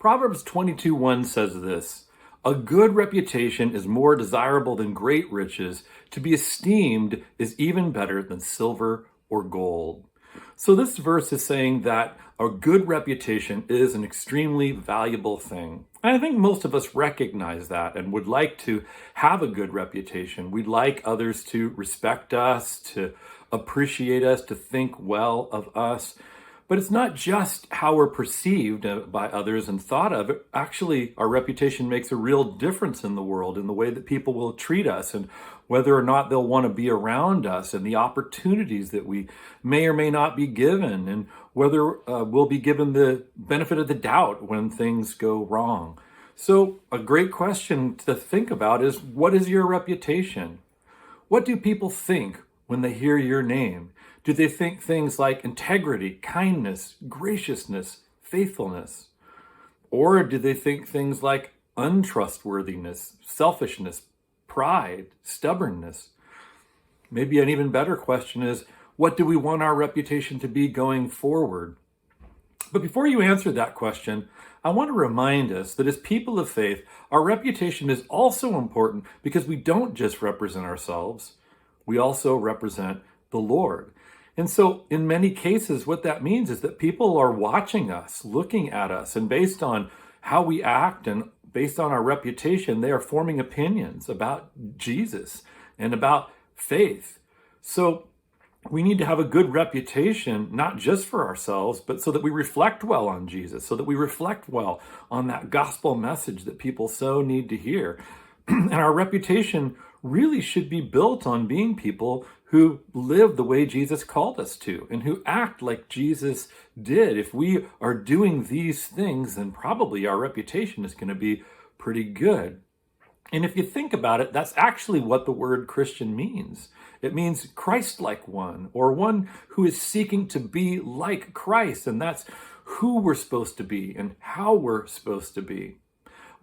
Proverbs 22:1 says this: "A good reputation is more desirable than great riches. To be esteemed is even better than silver or gold." So this verse is saying that a good reputation is an extremely valuable thing. And I think most of us recognize that and would like to have a good reputation. We'd like others to respect us, to appreciate us, to think well of us. But it's not just how we're perceived by others and thought of. Actually, our reputation makes a real difference in the world, in the way that people will treat us and whether or not they'll want to be around us, and the opportunities that we may or may not be given, and whether we'll be given the benefit of the doubt when things go wrong. So a great question to think about is, what is your reputation? What do people think when they hear your name? Do they think things like integrity, kindness, graciousness, faithfulness? Or do they think things like untrustworthiness, selfishness, pride, stubbornness? Maybe an even better question is, what do we want our reputation to be going forward? But before you answer that question, I want to remind us that as people of faith, our reputation is also important because we don't just represent ourselves, we also represent the Lord. And so in many cases, what that means is that people are watching us, looking at us, and based on how we act and based on our reputation, they are forming opinions about Jesus and about faith. So we need to have a good reputation, not just for ourselves, but so that we reflect well on Jesus, so that we reflect well on that gospel message that people so need to hear. And our reputation really should be built on being people who live the way Jesus called us to and who act like Jesus did. If we are doing these things, then probably our reputation is going to be pretty good. And if you think about it, that's actually what the word Christian means. It means Christ-like one, or one who is seeking to be like Christ. And that's who we're supposed to be and how we're supposed to be.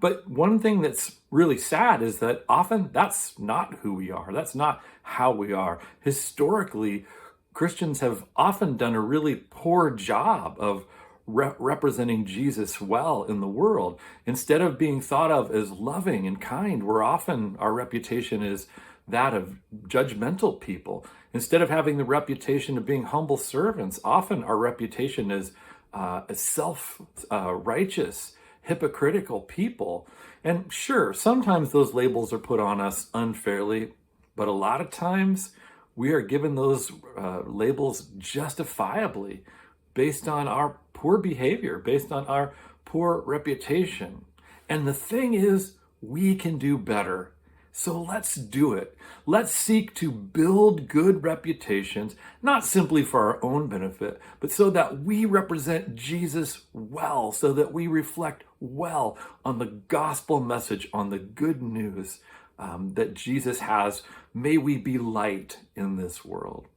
But one thing that's really sad is that often that's not who we are. That's not how we are. Historically, Christians have often done a really poor job of representing Jesus well in the world. Instead of being thought of as loving and kind, our reputation is that of judgmental people. Instead of having the reputation of being humble servants, often our reputation is self-righteous, hypocritical people. And sure, sometimes those labels are put on us unfairly, but a lot of times we are given those labels justifiably based on our poor behavior, based on our poor reputation. And the thing is, we can do better. So let's do it. Let's seek to build good reputations, not simply for our own benefit, but so that we represent Jesus well, so that we reflect well on the gospel message, on the good news that Jesus has. May we be light in this world.